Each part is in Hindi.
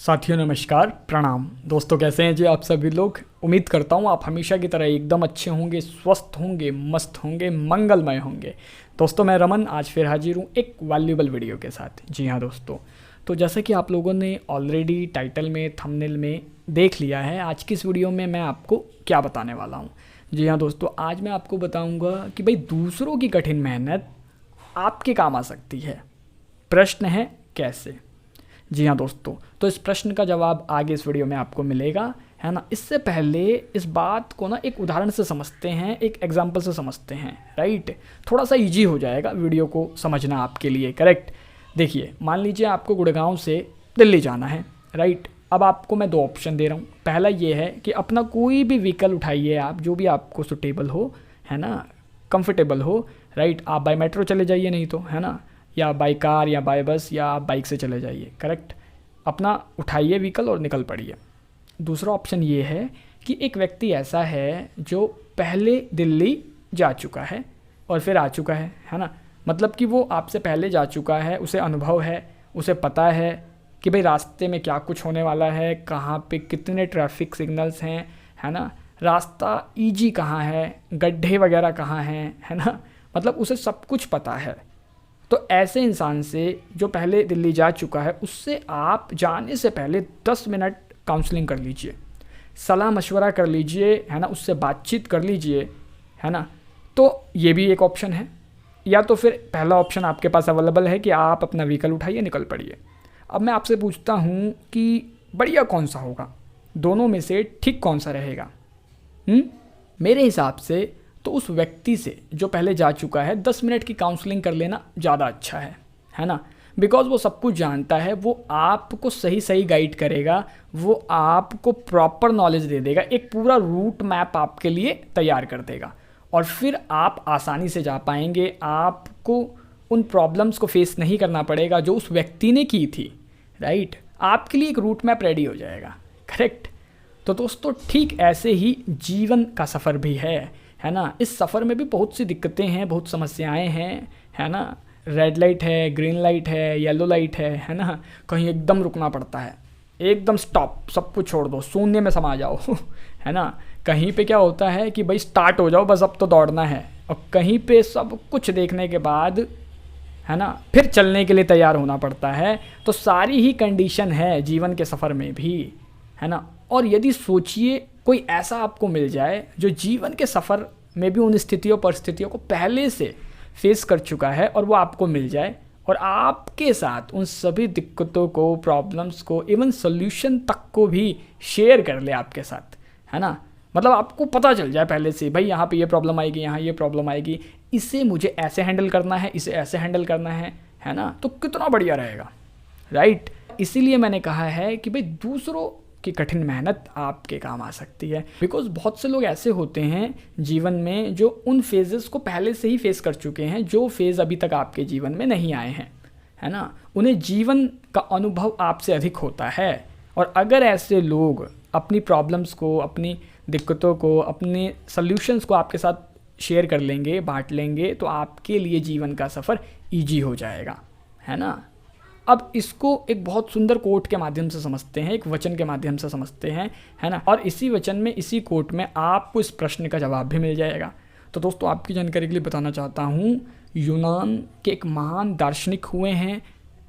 साथियों नमस्कार, प्रणाम। दोस्तों कैसे हैं जी आप सभी लोग। उम्मीद करता हूँ आप हमेशा की तरह एकदम अच्छे होंगे, स्वस्थ होंगे, मस्त होंगे, मंगलमय होंगे। दोस्तों मैं रमन आज फिर हाजिर हूँ एक वैल्यूएबल वीडियो के साथ। जी हाँ दोस्तों, तो जैसा कि आप लोगों ने ऑलरेडी टाइटल में, थंबनेल में देख लिया है, आज की इस वीडियो में मैं आपको क्या बताने वाला हूँ। जी हाँ दोस्तों, आज मैं आपको बताऊँगा कि भाई दूसरों की कठिन मेहनत आपके काम आ सकती है। प्रश्न है कैसे। जी हाँ दोस्तों, तो इस प्रश्न का जवाब आगे इस वीडियो में आपको मिलेगा, है ना। इससे पहले इस बात को ना एक उदाहरण से समझते हैं, एक एग्जाम्पल से समझते हैं, राइट। थोड़ा सा इजी हो जाएगा वीडियो को समझना आपके लिए, करेक्ट। देखिए, मान लीजिए आपको गुड़गांव से दिल्ली जाना है, राइट। अब आपको मैं दो ऑप्शन दे रहा हूँ। पहला ये है कि अपना कोई भी व्हीकल उठाइए आप, जो भी आपको सुटेबल हो, है ना, कंफर्टेबल हो, राइट। आप बाय मेट्रो चले जाइए, नहीं तो, है ना, या बाई कार या बाय बस या आप बाइक से चले जाइए, करेक्ट। अपना उठाइए व्हीकल और निकल पड़िए। दूसरा ऑप्शन ये है कि एक व्यक्ति ऐसा है जो पहले दिल्ली जा चुका है और फिर आ चुका है ना। मतलब कि वो आपसे पहले जा चुका है, उसे अनुभव है, उसे पता है कि भाई रास्ते में क्या कुछ होने वाला है, कहाँ पे कितने ट्रैफिक सिग्नल्स हैं, है ना, रास्ता ईजी कहाँ है, गड्ढे वगैरह कहाँ हैं, है ना। मतलब उसे सब कुछ पता है। तो ऐसे इंसान से जो पहले दिल्ली जा चुका है, उससे आप जाने से पहले 10 मिनट काउंसलिंग कर लीजिए, सलाह मशवरा कर लीजिए, है ना, उससे बातचीत कर लीजिए, है ना। तो ये भी एक ऑप्शन है। या तो फिर पहला ऑप्शन आपके पास अवेलेबल है कि आप अपना व्हीकल उठाइए, निकल पड़िए। अब मैं आपसे पूछता हूँ कि बढ़िया कौन सा होगा, दोनों में से ठीक कौन सा रहेगा। मेरे हिसाब से तो उस व्यक्ति से जो पहले जा चुका है 10 मिनट की काउंसलिंग कर लेना ज़्यादा अच्छा है ना। बिकॉज वो सब कुछ जानता है, वो आपको सही सही गाइड करेगा, वो आपको प्रॉपर नॉलेज दे देगा, एक पूरा रूट मैप आपके लिए तैयार कर देगा और फिर आप आसानी से जा पाएंगे। आपको उन प्रॉब्लम्स को फेस नहीं करना पड़ेगा जो उस व्यक्ति ने की थी, राइट। आपके लिए एक रूट मैप रेडी हो जाएगा, करेक्ट। तो दोस्तों ठीक ऐसे ही जीवन का सफ़र भी है ना। इस सफ़र में भी बहुत सी दिक्कतें हैं, बहुत समस्याएं हैं, है ना। रेड लाइट है, ग्रीन लाइट है, येलो लाइट है ना। कहीं एकदम रुकना पड़ता है, एकदम स्टॉप, सब कुछ छोड़ दो, शून्य में समा जाओ है ना। कहीं पे क्या होता है कि भाई स्टार्ट हो जाओ, बस अब तो दौड़ना है। और कहीं पे सब कुछ देखने के बाद, है ना, फिर चलने के लिए तैयार होना पड़ता है। तो सारी ही कंडीशन है जीवन के सफ़र में भी, है ना। और यदि सोचिए कोई ऐसा आपको मिल जाए जो जीवन के सफ़र में भी उन स्थितियों परिस्थितियों को पहले से फेस कर चुका है, और वो आपको मिल जाए और आपके साथ उन सभी दिक्कतों को, प्रॉब्लम्स को, इवन सोल्यूशन तक को भी शेयर कर ले आपके साथ, है ना। मतलब आपको पता चल जाए पहले से, भाई यहाँ पे ये प्रॉब्लम आएगी, यहाँ ये प्रॉब्लम आएगी, इसे मुझे ऐसे हैंडल करना है, इसे ऐसे हैंडल करना है ना। तो कितना बढ़िया रहेगा, राइट। इसीलिए मैंने कहा है कि भाई दूसरों की कठिन मेहनत आपके काम आ सकती है। बिकॉज बहुत से लोग ऐसे होते हैं जीवन में जो उन फेजेस को पहले से ही फेस कर चुके हैं, जो फेज़ अभी तक आपके जीवन में नहीं आए हैं, है ना। उन्हें जीवन का अनुभव आपसे अधिक होता है। और अगर ऐसे लोग अपनी प्रॉब्लम्स को, अपनी दिक्कतों को, अपने सल्यूशंस को आपके साथ शेयर कर लेंगे, बांट लेंगे, तो आपके लिए जीवन का सफ़र ईजी हो जाएगा, है ना। अब इसको एक बहुत सुंदर कोट के माध्यम से समझते हैं, एक वचन के माध्यम से समझते हैं, है ना। और इसी वचन में, इसी कोट में आपको इस प्रश्न का जवाब भी मिल जाएगा। तो दोस्तों आपकी जानकारी के लिए बताना चाहता हूँ, यूनान के एक महान दार्शनिक हुए हैं,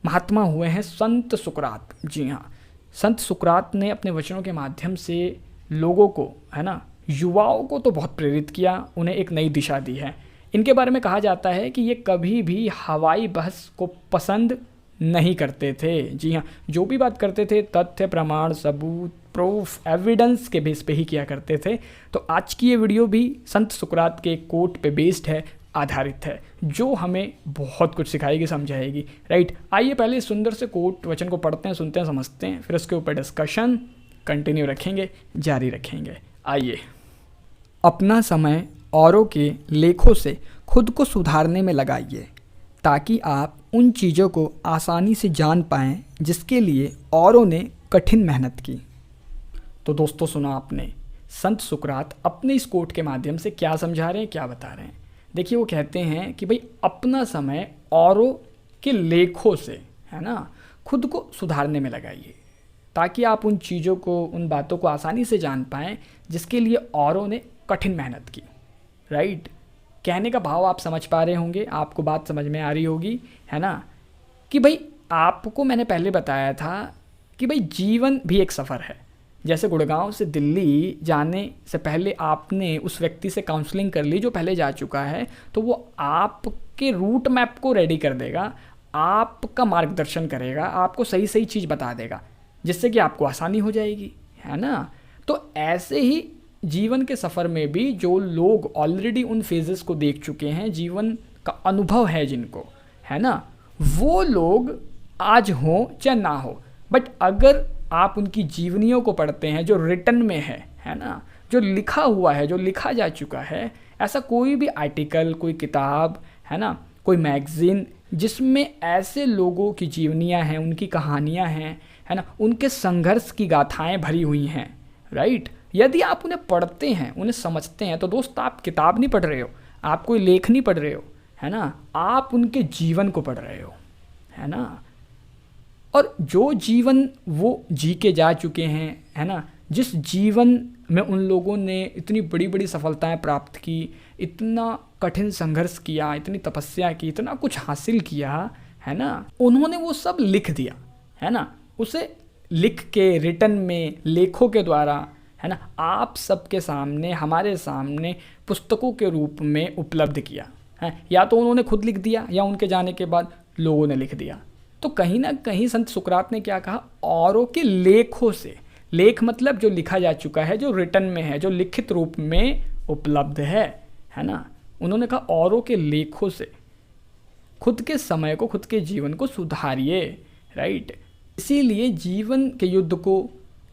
महात्मा हुए हैं, संत सुकरात। जी हाँ, संत सुकरात ने अपने वचनों के माध्यम से लोगों को, है ना, युवाओं को तो बहुत प्रेरित किया, उन्हें एक नई दिशा दी है। इनके बारे में कहा जाता है कि ये कभी भी हवाई बहस को पसंद नहीं करते थे। जी हाँ, जो भी बात करते थे तथ्य, प्रमाण, सबूत, प्रूफ, एविडेंस के बेस पे ही किया करते थे। तो आज की ये वीडियो भी संत सुकरात के कोट पे बेस्ड है, आधारित है, जो हमें बहुत कुछ सिखाएगी, समझाएगी, राइट। आइए पहले इस सुंदर से कोट वचन को पढ़ते हैं, सुनते हैं, समझते हैं, फिर उसके ऊपर डिस्कशन कंटिन्यू रखेंगे, जारी रखेंगे। आइए। अपना समय औरों के लेखों से खुद को सुधारने में लगाइए, ताकि आप उन चीज़ों को आसानी से जान पाएं जिसके लिए औरों ने कठिन मेहनत की। तो दोस्तों सुना आपने, संत सुकरात अपने इस कोट के माध्यम से क्या समझा रहे हैं, क्या बता रहे हैं। देखिए, वो कहते हैं कि भाई अपना समय औरों के लेखों से, है ना, खुद को सुधारने में लगाइए। ताकि आप उन चीज़ों को, उन बातों को आसानी से जान पाएँ जिसके लिए औरों ने कठिन मेहनत की। राइट? कहने का भाव आप समझ पा रहे होंगे, आपको बात समझ में आ रही होगी, है ना? कि भाई आपको मैंने पहले बताया था कि भाई जीवन भी एक सफ़र है। जैसे गुड़गांव से दिल्ली जाने से पहले आपने उस व्यक्ति से काउंसलिंग कर ली जो पहले जा चुका है, तो वो आपके रूट मैप को रेडी कर देगा, आपका मार्गदर्शन करेगा, आपको सही सही चीज़ बता देगा, जिससे कि आपको आसानी हो जाएगी, है ना? तो ऐसे ही जीवन के सफ़र में भी जो लोग ऑलरेडी उन फेजेस को देख चुके हैं, जीवन का अनुभव है जिनको, है ना, वो लोग आज हों चाहे ना हो, बट अगर आप उनकी जीवनियों को पढ़ते हैं जो रिटन में है ना, जो लिखा हुआ है, जो लिखा जा चुका है, ऐसा कोई भी आर्टिकल, कोई किताब, है ना, कोई मैगज़ीन जिसमें ऐसे लोगों की जीवनियाँ हैं, उनकी कहानियाँ हैं, है ना, उनके संघर्ष की गाथाएं भरी हुई हैं। राइट? यदि आप उन्हें पढ़ते हैं, उन्हें समझते हैं, तो दोस्त आप किताब नहीं पढ़ रहे हो, आप कोई लेख नहीं पढ़ रहे हो, है ना, आप उनके जीवन को पढ़ रहे हो, है ना। और जो जीवन वो जी के जा चुके हैं, है ना, जिस जीवन में उन लोगों ने इतनी बड़ी बड़ी सफलताएं प्राप्त की, इतना कठिन संघर्ष किया, इतनी तपस्या की, इतना कुछ हासिल किया, है ना, उन्होंने वो सब लिख दिया, है ना, उसे लिख के रिटन में, लेखों के द्वारा, है ना, आप सबके सामने, हमारे सामने पुस्तकों के रूप में उपलब्ध किया है। या तो उन्होंने खुद लिख दिया या उनके जाने के बाद लोगों ने लिख दिया। तो कहीं ना कहीं संत सुकरात ने क्या कहा, औरों के लेखों से, लेख मतलब जो लिखा जा चुका है, जो रिटन में है, जो लिखित रूप में उपलब्ध है ना, उन्होंने कहा औरों के लेखों से खुद के समय को, खुद के जीवन को सुधारिए। राइट? इसीलिए जीवन के युद्ध को,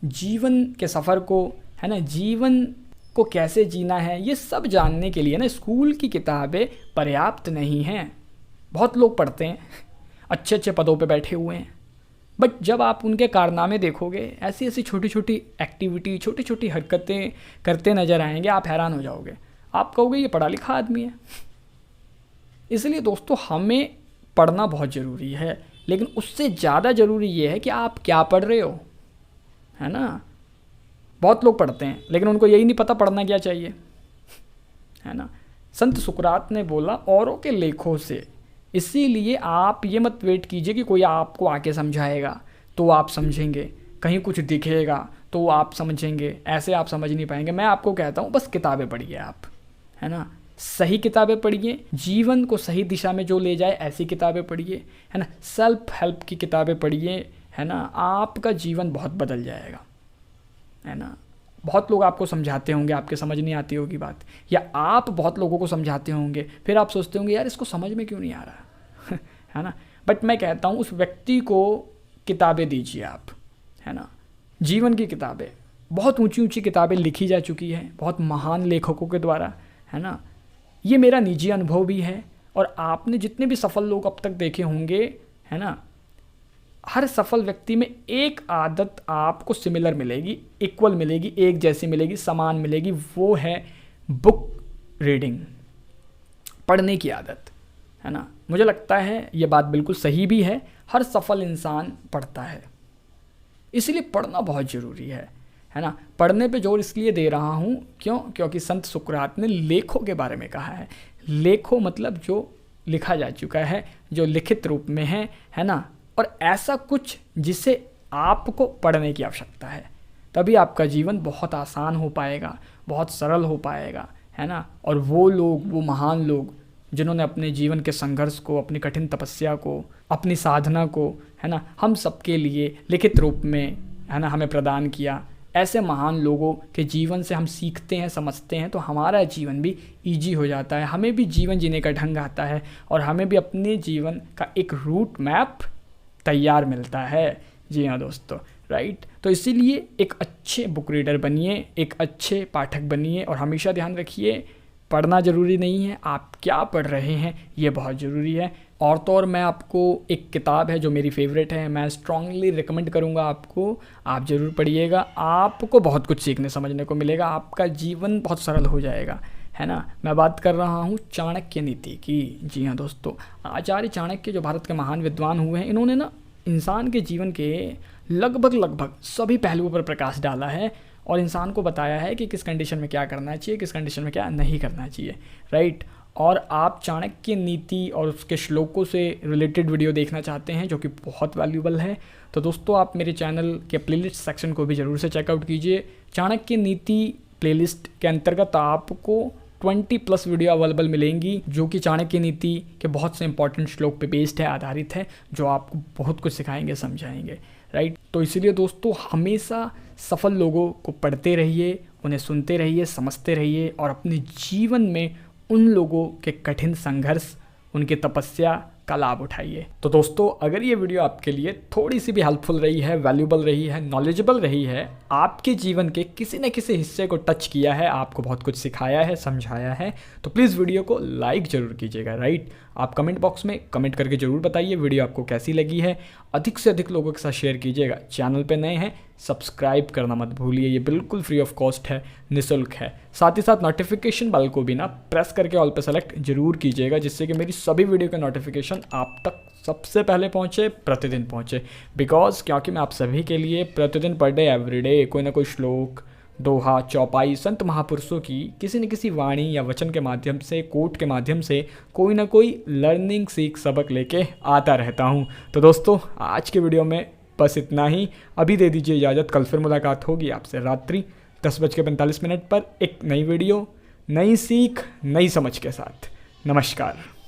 जीवन के सफ़र को, है ना, जीवन को कैसे जीना है, ये सब जानने के लिए ना स्कूल की किताबें पर्याप्त नहीं हैं। बहुत लोग पढ़ते हैं, अच्छे अच्छे पदों पे बैठे हुए हैं, बट जब आप उनके कारनामे देखोगे, ऐसी ऐसी छोटी छोटी एक्टिविटी, छोटी छोटी हरकतें करते नज़र आएंगे, आप हैरान हो जाओगे। आप कहोगे ये पढ़ा लिखा आदमी है। इसलिए दोस्तों हमें पढ़ना बहुत ज़रूरी है, लेकिन उससे ज़्यादा ज़रूरी ये है कि आप क्या पढ़ रहे हो, है ना। बहुत लोग पढ़ते हैं लेकिन उनको यही नहीं पता पढ़ना क्या चाहिए, है ना। संत सुकरात ने बोला औरों के लेखों से, इसीलिए आप ये मत वेट कीजिए कि कोई आपको आके समझाएगा तो आप समझेंगे, कहीं कुछ दिखेगा तो आप समझेंगे, ऐसे आप समझ नहीं पाएंगे। मैं आपको कहता हूँ बस किताबें पढ़िए आप, है ना, सही किताबें पढ़िए, जीवन को सही दिशा में जो ले जाए ऐसी किताबें पढ़िए, है ना, सेल्फ हेल्प की किताबें पढ़िए, है ना, आपका जीवन बहुत बदल जाएगा, है ना। बहुत लोग आपको समझाते होंगे, आपके समझ नहीं आती होगी बात, या आप बहुत लोगों को समझाते होंगे, फिर आप सोचते होंगे यार इसको समझ में क्यों नहीं आ रहा है ना। बट मैं कहता हूँ उस व्यक्ति को किताबें दीजिए आप, है ना, जीवन की किताबें, बहुत ऊंची ऊंची किताबें लिखी जा चुकी हैं बहुत महान लेखकों के द्वारा, है ना। ये मेरा निजी अनुभव भी है, और आपने जितने भी सफल लोग अब तक देखे होंगे, है ना, हर सफल व्यक्ति में एक आदत आपको सिमिलर मिलेगी, इक्वल मिलेगी, एक जैसी मिलेगी, समान मिलेगी, वो है बुक रीडिंग, पढ़ने की आदत, है ना। मुझे लगता है ये बात बिल्कुल सही भी है, हर सफल इंसान पढ़ता है, इसलिए पढ़ना बहुत ज़रूरी है ना। पढ़ने पे जोर इसलिए दे रहा हूँ क्योंकि संत सुकरात ने लेखों के बारे में कहा है। लेखों मतलब जो लिखा जा चुका है, जो लिखित रूप में है ना, और ऐसा कुछ जिसे आपको पढ़ने की आवश्यकता है, तभी आपका जीवन बहुत आसान हो पाएगा, बहुत सरल हो पाएगा, है ना। और वो लोग, वो महान लोग जिन्होंने अपने जीवन के संघर्ष को, अपनी कठिन तपस्या को, अपनी साधना को, है ना, हम सबके लिए लिखित रूप में, है ना, हमें प्रदान किया। ऐसे महान लोगों के जीवन से हम सीखते हैं, समझते हैं, तो हमारा जीवन भी ईजी हो जाता है, हमें भी जीवन जीने का ढंग आता है, और हमें भी अपने जीवन का एक रूट मैप तैयार मिलता है। जी हाँ दोस्तों, राइट। तो इसीलिए एक अच्छे बुक रीडर बनिए, एक अच्छे पाठक बनिए, और हमेशा ध्यान रखिए पढ़ना ज़रूरी नहीं है, आप क्या पढ़ रहे हैं ये बहुत ज़रूरी है। और तो और मैं आपको एक किताब है जो मेरी फेवरेट है, मैं स्ट्रांगली रिकमेंड करूँगा आपको, आप ज़रूर पढ़िएगा, आपको बहुत कुछ सीखने समझने को मिलेगा, आपका जीवन बहुत सरल हो जाएगा, है ना। मैं बात कर रहा हूँ चाणक्य नीति की। जी हाँ दोस्तों, आचार्य चाणक्य जो भारत के महान विद्वान हुए हैं, इन्होंने ना इंसान के जीवन के लगभग सभी पहलुओं पर प्रकाश डाला है और इंसान को बताया है कि किस कंडीशन में क्या करना चाहिए, किस कंडीशन में क्या नहीं करना चाहिए, राइट। और आप चाणक्य नीति और उसके श्लोकों से रिलेटेड वीडियो देखना चाहते हैं जो कि बहुत वैल्यूबल है, तो दोस्तों आप मेरे चैनल के प्लेलिस्ट सेक्शन को भी ज़रूर से चेकआउट कीजिए। चाणक्य नीति प्लेलिस्ट के अंतर्गत आपको 20+ वीडियो अवेलेबल मिलेंगी जो कि चाणक्य नीति के बहुत से इंपॉर्टेंट श्लोक पे बेस्ड है, आधारित है, जो आपको बहुत कुछ सिखाएंगे, समझाएंगे, राइट। तो इसीलिए दोस्तों हमेशा सफल लोगों को पढ़ते रहिए, उन्हें सुनते रहिए, समझते रहिए और अपने जीवन में उन लोगों के कठिन संघर्ष, उनकी तपस्या का लाभ उठाइए। तो दोस्तों अगर ये वीडियो आपके लिए थोड़ी सी भी हेल्पफुल रही है, वैल्यूबल रही है, नॉलेजेबल रही है, आपके जीवन के किसी न किसी हिस्से को टच किया है, आपको बहुत कुछ सिखाया है, समझाया है, तो प्लीज़ वीडियो को लाइक ज़रूर कीजिएगा, राइट। आप कमेंट बॉक्स में कमेंट करके ज़रूर बताइए वीडियो आपको कैसी लगी है। अधिक से अधिक लोगों के साथ शेयर कीजिएगा। चैनल पे नए हैं सब्सक्राइब करना मत भूलिए, ये बिल्कुल फ्री ऑफ कॉस्ट है, निःशुल्क है। साथ ही साथ नोटिफिकेशन बेल को भी ना प्रेस करके ऑल पे सेलेक्ट जरूर कीजिएगा, जिससे कि मेरी सभी वीडियो के नोटिफिकेशन आप तक सबसे पहले पहुँचे, प्रतिदिन पहुँचे। क्योंकि मैं आप सभी के लिए प्रतिदिन पर डे एवरीडे कोई ना कोई श्लोक, दोहा, चौपाई, संत महापुरुषों की किसी न किसी वाणी या वचन के माध्यम से, कोट के माध्यम से कोई ना कोई लर्निंग, सीख, सबक लेके आता रहता हूँ। तो दोस्तों आज के वीडियो में बस इतना ही। अभी दे दीजिए इजाज़त, कल फिर मुलाकात होगी आपसे रात्रि 10:45 पर एक नई वीडियो, नई सीख, नई समझ के साथ। नमस्कार।